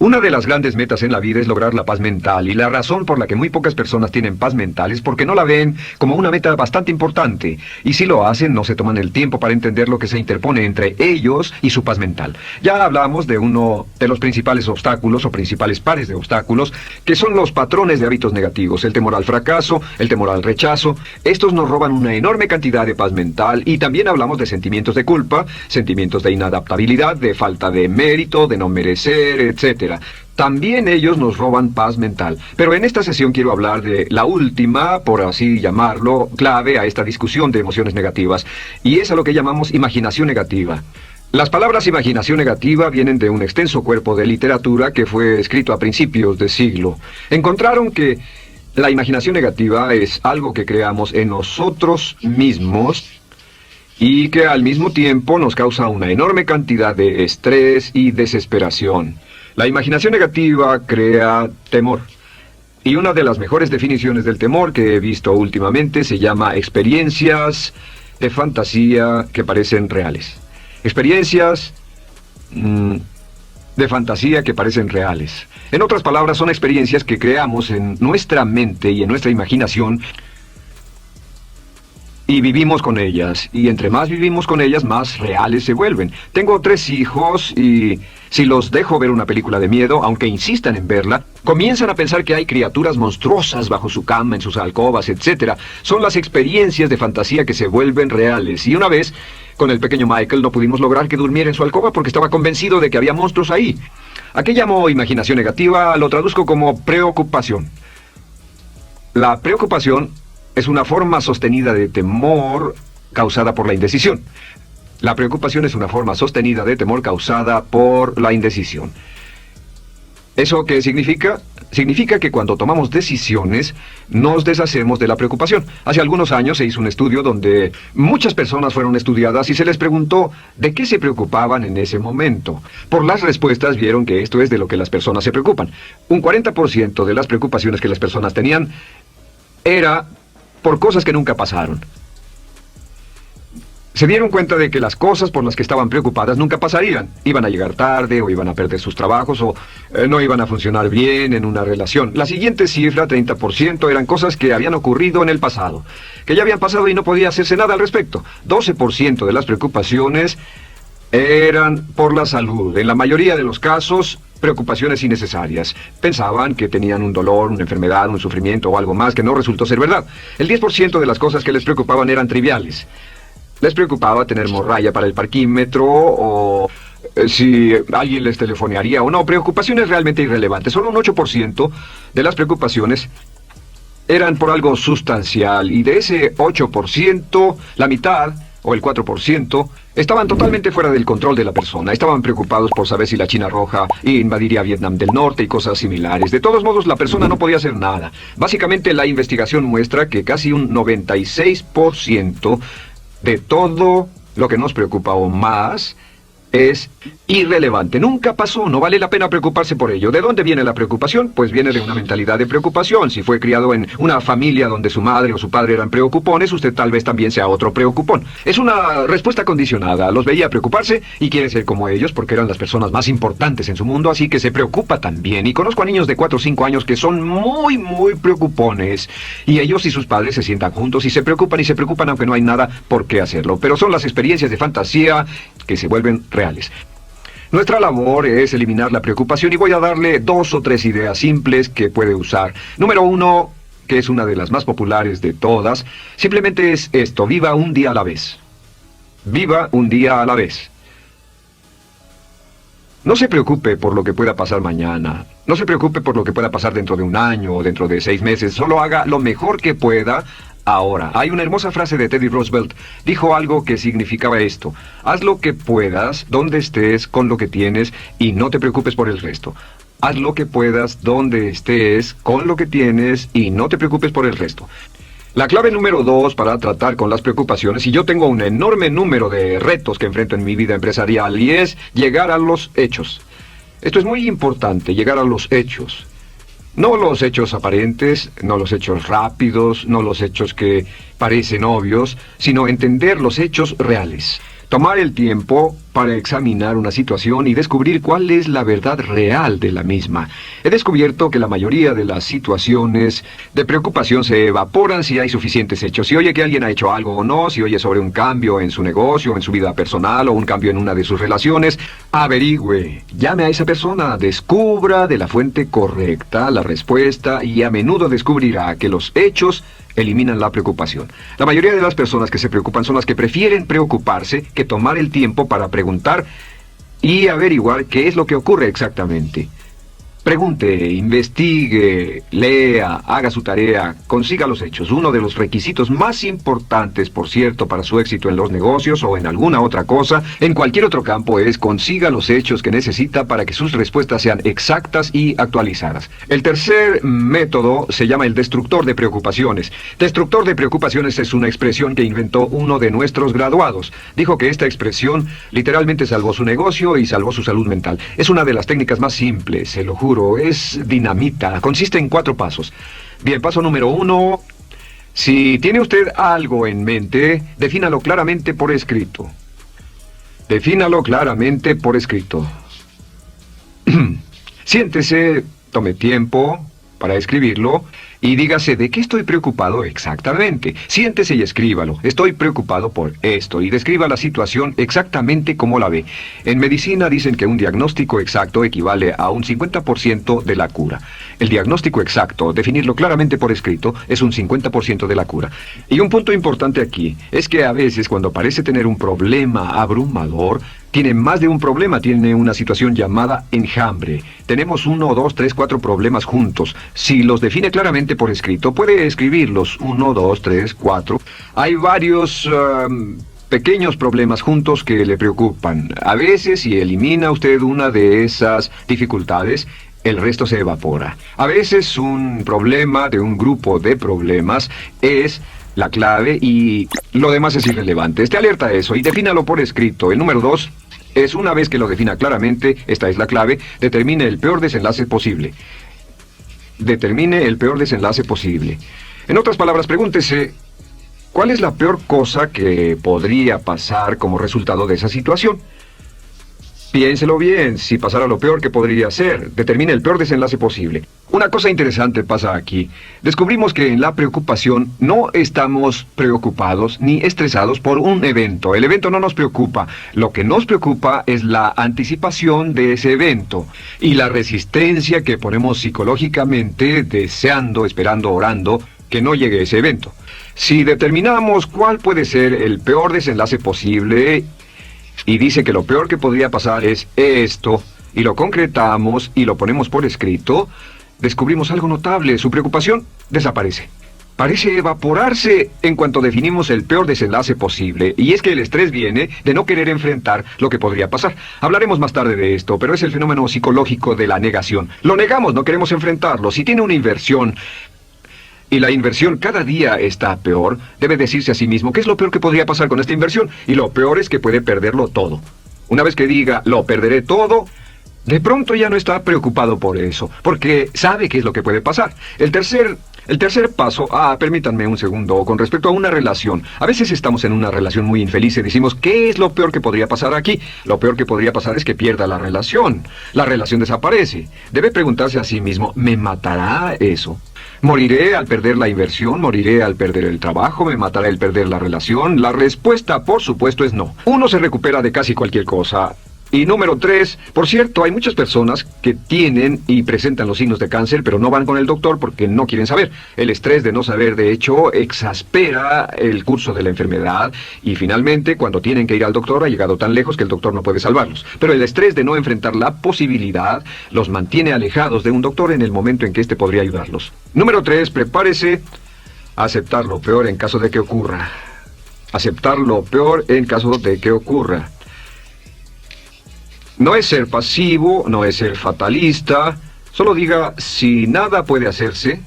Una de las grandes metas en la vida es lograr la paz mental, y la razón por la que muy pocas personas tienen paz mental es porque no la ven como una meta bastante importante, y si lo hacen no se toman el tiempo para entender lo que se interpone entre ellos y su paz mental. Ya hablamos de uno de los principales obstáculos o principales pares de obstáculos, que son los patrones de hábitos negativos, el temor al fracaso, el temor al rechazo. Estos nos roban una enorme cantidad de paz mental, y también hablamos de sentimientos de culpa, sentimientos de inadaptabilidad, de falta de mérito, de no merecer, etc. También ellos nos roban paz mental. Pero en esta sesión quiero hablar de la última, por así llamarlo, clave a esta discusión de emociones negativas, y es a lo que llamamos imaginación negativa. Las palabras imaginación negativa vienen de un extenso cuerpo de literatura que fue escrito a principios de siglo. Encontraron que la imaginación negativa es algo que creamos en nosotros mismos y que al mismo tiempo nos causa una enorme cantidad de estrés y desesperación. La imaginación negativa crea temor. Y una de las mejores definiciones del temor que he visto últimamente se llama experiencias de fantasía que parecen reales. Experiencias de fantasía que parecen reales. En otras palabras, son experiencias que creamos en nuestra mente y en nuestra imaginación, y vivimos con ellas, y entre más vivimos con ellas, más reales se vuelven. Tengo 3 hijos, y si los dejo ver una película de miedo, aunque insistan en verla, comienzan a pensar que hay criaturas monstruosas bajo su cama, en sus alcobas, etc. Son las experiencias de fantasía que se vuelven reales. Y una vez, con el pequeño Michael, no pudimos lograr que durmiera en su alcoba porque estaba convencido de que había monstruos ahí. ¿A qué llamo imaginación negativa? Lo traduzco como preocupación. La preocupación es una forma sostenida de temor causada por la indecisión. La preocupación es una forma sostenida de temor causada por la indecisión. ¿Eso qué significa? Significa que cuando tomamos decisiones, nos deshacemos de la preocupación. Hace algunos años se hizo un estudio donde muchas personas fueron estudiadas y se les preguntó de qué se preocupaban en ese momento. Por las respuestas vieron que esto es de lo que las personas se preocupan. Un 40% de las preocupaciones que las personas tenían era por cosas que nunca pasaron. Se dieron cuenta de que las cosas por las que estaban preocupadas nunca pasarían. Iban a llegar tarde, o iban a perder sus trabajos, o no iban a funcionar bien en una relación. La siguiente cifra, 30%, eran cosas que habían ocurrido en el pasado, que ya habían pasado y no podía hacerse nada al respecto. 12% de las preocupaciones eran por la salud. En la mayoría de los casos, preocupaciones innecesarias. Pensaban que tenían un dolor, una enfermedad, un sufrimiento o algo más que no resultó ser verdad. El 10% de las cosas que les preocupaban eran triviales. Les preocupaba tener morralla para el parquímetro, o si alguien les telefonearía o no. Preocupaciones realmente irrelevantes. Solo un 8% de las preocupaciones eran por algo sustancial, y de ese 8%, la mitad, o el 4%, estaban totalmente fuera del control de la persona. Estaban preocupados por saber si la China Roja invadiría Vietnam del Norte y cosas similares. De todos modos, la persona no podía hacer nada. Básicamente, la investigación muestra que casi un 96% de todo lo que nos preocupa o más es irrelevante. Nunca pasó, no vale la pena preocuparse por ello. ¿De dónde viene la preocupación? Pues viene de una mentalidad de preocupación. Si fue criado en una familia donde su madre o su padre eran preocupones, usted tal vez también sea otro preocupón. Es una respuesta condicionada. Los veía preocuparse y quiere ser como ellos porque eran las personas más importantes en su mundo, así que se preocupa también. Y conozco a niños de 4 o 5 años que son muy, muy preocupones. Y ellos y sus padres se sientan juntos y se preocupan aunque no hay nada por qué hacerlo. Pero son las experiencias de fantasía que se vuelven reales. Nuestra labor es eliminar la preocupación, y voy a darle 2 o 3 ideas simples que puede usar. Número 1, que es una de las más populares de todas, simplemente es esto: viva un día a la vez. Viva un día a la vez. No se preocupe por lo que pueda pasar mañana. No se preocupe por lo que pueda pasar dentro de un año o dentro de 6 meses. Solo haga lo mejor que pueda ahora. Hay una hermosa frase de Teddy Roosevelt. Dijo algo que significaba esto: haz lo que puedas, donde estés, con lo que tienes, y no te preocupes por el resto. Haz lo que puedas, donde estés, con lo que tienes, y no te preocupes por el resto. La clave número 2 para tratar con las preocupaciones, y yo tengo un enorme número de retos que enfrento en mi vida empresarial, y es llegar a los hechos. Esto es muy importante, llegar a los hechos. No los hechos aparentes, no los hechos rápidos, no los hechos que parecen obvios, sino entender los hechos reales. Tomar el tiempo para examinar una situación y descubrir cuál es la verdad real de la misma. He descubierto que la mayoría de las situaciones de preocupación se evaporan si hay suficientes hechos. Si oye que alguien ha hecho algo o no, si oye sobre un cambio en su negocio, en su vida personal o un cambio en una de sus relaciones, averigüe, llame a esa persona, descubra de la fuente correcta la respuesta y a menudo descubrirá que los hechos eliminan la preocupación. La mayoría de las personas que se preocupan son las que prefieren preocuparse que tomar el tiempo para preguntar y averiguar qué es lo que ocurre exactamente. Pregunte, investigue, lea, haga su tarea, consiga los hechos. Uno de los requisitos más importantes, por cierto, para su éxito en los negocios o en alguna otra cosa, en cualquier otro campo, es consiga los hechos que necesita para que sus respuestas sean exactas y actualizadas. El tercer método se llama el destructor de preocupaciones. Destructor de preocupaciones es una expresión que inventó uno de nuestros graduados. Dijo que esta expresión literalmente salvó su negocio y salvó su salud mental. Es una de las técnicas más simples, se lo juro. Es dinamita. Consiste en 4 pasos. Bien, paso número 1. Si tiene usted algo en mente, defínalo claramente por escrito. Defínalo claramente por escrito. Siéntese, tome tiempo para escribirlo y dígase de qué estoy preocupado exactamente. Siéntese y escríbalo. Estoy preocupado por esto y describa la situación exactamente como la ve. En medicina dicen que un diagnóstico exacto equivale a un 50% de la cura. El diagnóstico exacto, definirlo claramente por escrito, es un 50% de la cura. Y un punto importante aquí es que a veces cuando parece tener un problema abrumador, tiene más de un problema, tiene una situación llamada enjambre. Tenemos 1, 2, 3, 4 problemas juntos. Si los define claramente por escrito, puede escribirlos 1, 2, 3, 4. Hay varios pequeños problemas juntos que le preocupan. A veces, si elimina usted una de esas dificultades, el resto se evapora. A veces un problema de un grupo de problemas es la clave y lo demás es irrelevante. Esté alerta a eso y defínalo por escrito. El número 2 es, una vez que lo defina claramente, esta es la clave, determine el peor desenlace posible. Determine el peor desenlace posible. En otras palabras, pregúntese, ¿cuál es la peor cosa que podría pasar como resultado de esa situación? Piénselo bien, si pasara lo peor que podría ser, determine el peor desenlace posible. Una cosa interesante pasa aquí. Descubrimos que en la preocupación no estamos preocupados ni estresados por un evento. El evento no nos preocupa. Lo que nos preocupa es la anticipación de ese evento y la resistencia que ponemos psicológicamente deseando, esperando, orando que no llegue ese evento. Si determinamos cuál puede ser el peor desenlace posible y dice que lo peor que podría pasar es esto, y lo concretamos y lo ponemos por escrito, descubrimos algo notable. Su preocupación desaparece. Parece evaporarse en cuanto definimos el peor desenlace posible, y es que el estrés viene de no querer enfrentar lo que podría pasar. Hablaremos más tarde de esto, pero es el fenómeno psicológico de la negación. Lo negamos, no queremos enfrentarlo. Si tiene una inversión y la inversión cada día está peor, debe decirse a sí mismo qué es lo peor que podría pasar con esta inversión, y lo peor es que puede perderlo todo. Una vez que diga, lo perderé todo, de pronto ya no está preocupado por eso, porque sabe qué es lo que puede pasar. El tercer paso, permítanme un segundo, con respecto a una relación. A veces estamos en una relación muy infeliz y decimos, ¿qué es lo peor que podría pasar aquí? Lo peor que podría pasar es que pierda la relación. La relación desaparece. Debe preguntarse a sí mismo, ¿me matará eso? ¿Moriré al perder la inversión? ¿Moriré al perder el trabajo? ¿Me matará el perder la relación? La respuesta, por supuesto, es no. Uno se recupera de casi cualquier cosa. Y número 3, por cierto, hay muchas personas que tienen y presentan los signos de cáncer, pero no van con el doctor porque no quieren saber. El estrés de no saber, de hecho, exaspera el curso de la enfermedad y finalmente, cuando tienen que ir al doctor, ha llegado tan lejos que el doctor no puede salvarlos. Pero el estrés de no enfrentar la posibilidad los mantiene alejados de un doctor en el momento en que éste podría ayudarlos. Número 3, prepárese a aceptar lo peor en caso de que ocurra. Aceptar lo peor en caso de que ocurra. No es ser pasivo, no es ser fatalista, solo diga, si nada puede hacerse,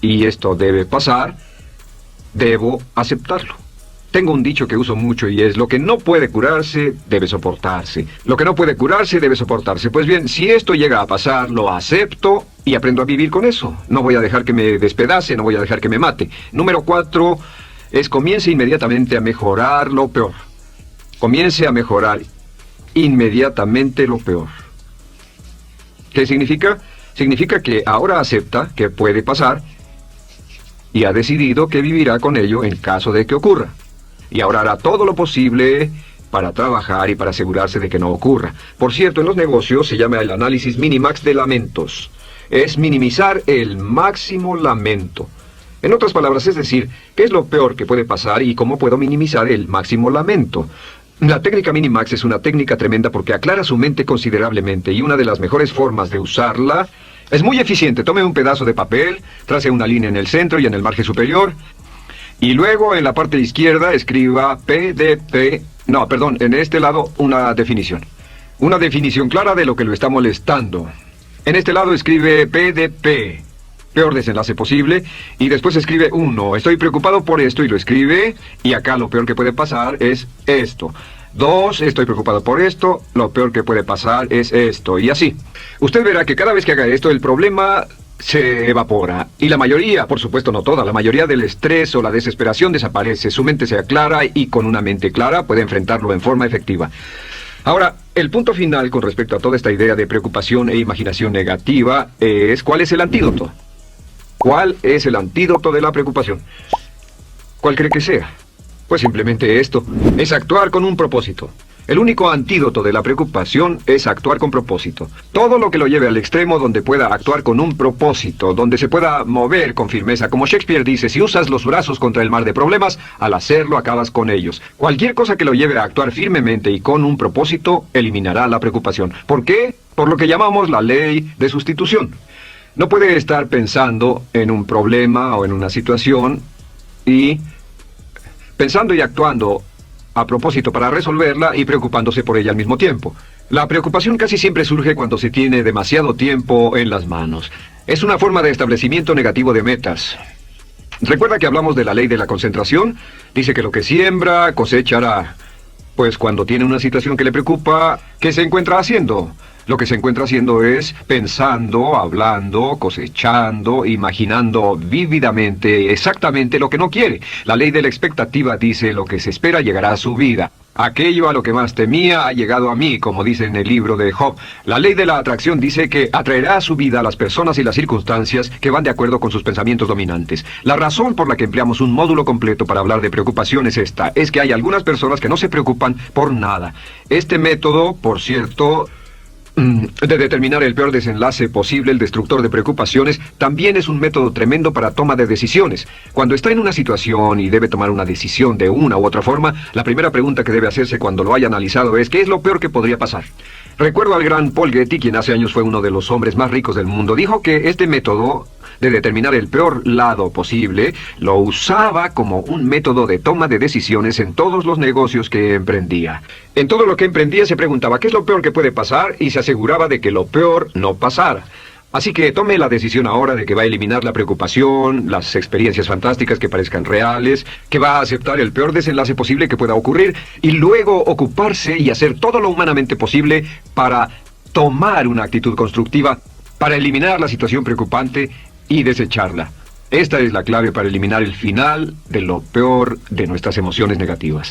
y esto debe pasar, debo aceptarlo. Tengo un dicho que uso mucho y es, lo que no puede curarse, debe soportarse. Lo que no puede curarse, debe soportarse. Pues bien, si esto llega a pasar, lo acepto y aprendo a vivir con eso. No voy a dejar que me despedace, no voy a dejar que me mate. Número 4 es, comience inmediatamente a mejorar lo peor. Comience a mejorar inmediatamente lo peor. ¿Qué significa? Significa que ahora acepta que puede pasar y ha decidido que vivirá con ello en caso de que ocurra. Y ahora hará todo lo posible para trabajar y para asegurarse de que no ocurra. Por cierto, en los negocios se llama el análisis minimax de lamentos. Es minimizar el máximo lamento. En otras palabras, es decir, ¿qué es lo peor que puede pasar y cómo puedo minimizar el máximo lamento? La técnica Minimax es una técnica tremenda porque aclara su mente considerablemente y una de las mejores formas de usarla es muy eficiente. Tome un pedazo de papel, trace una línea en el centro y en el margen superior y luego en la parte izquierda escriba PDP, no, perdón, en este lado una definición. Una definición clara de lo que lo está molestando. En este lado escribe PDP. Peor desenlace posible, y después escribe 1, estoy preocupado por esto, y lo escribe, y acá lo peor que puede pasar es esto. 2, estoy preocupado por esto, lo peor que puede pasar es esto, y así. Usted verá que cada vez que haga esto, el problema se evapora, y la mayoría, por supuesto no toda, la mayoría del estrés o la desesperación desaparece, su mente se aclara, y con una mente clara puede enfrentarlo en forma efectiva. Ahora, el punto final con respecto a toda esta idea de preocupación e imaginación negativa es ¿cuál es el antídoto? ¿Cuál es el antídoto de la preocupación? ¿Cuál cree que sea? Pues simplemente esto, es actuar con un propósito. El único antídoto de la preocupación es actuar con propósito. Todo lo que lo lleve al extremo donde pueda actuar con un propósito, donde se pueda mover con firmeza. Como Shakespeare dice, si usas los brazos contra el mar de problemas, al hacerlo acabas con ellos. Cualquier cosa que lo lleve a actuar firmemente y con un propósito, eliminará la preocupación. ¿Por qué? Por lo que llamamos la ley de sustitución. No puede estar pensando en un problema o en una situación y pensando y actuando a propósito para resolverla y preocupándose por ella al mismo tiempo. La preocupación casi siempre surge cuando se tiene demasiado tiempo en las manos. Es una forma de establecimiento negativo de metas. ¿Recuerda que hablamos de la ley de la concentración? Dice que lo que siembra, cosechará. Pues cuando tiene una situación que le preocupa, ¿qué se encuentra haciendo? Lo que se encuentra haciendo es pensando, hablando, cosechando, imaginando vívidamente exactamente lo que no quiere. La ley de la expectativa dice lo que se espera llegará a su vida. Aquello a lo que más temía ha llegado a mí, como dice en el libro de Job. La ley de la atracción dice que atraerá a su vida a las personas y las circunstancias que van de acuerdo con sus pensamientos dominantes. La razón por la que empleamos un módulo completo para hablar de preocupación es esta. Es que hay algunas personas que no se preocupan por nada. Este método, por cierto, de determinar el peor desenlace posible, el destructor de preocupaciones, también es un método tremendo para toma de decisiones. Cuando está en una situación y debe tomar una decisión de una u otra forma, la primera pregunta que debe hacerse cuando lo haya analizado es ¿qué es lo peor que podría pasar? Recuerdo al gran Paul Getty, quien hace años fue uno de los hombres más ricos del mundo, dijo que este método de determinar el peor lado posible, lo usaba como un método de toma de decisiones en todos los negocios que emprendía. En todo lo que emprendía se preguntaba ¿qué es lo peor que puede pasar? Y se aseguraba de que lo peor no pasara. Así que tome la decisión ahora de que va a eliminar la preocupación, las experiencias fantásticas que parezcan reales, que va a aceptar el peor desenlace posible que pueda ocurrir y luego ocuparse y hacer todo lo humanamente posible para tomar una actitud constructiva, para eliminar la situación preocupante y desecharla. Esta es la clave para eliminar el final de lo peor de nuestras emociones negativas.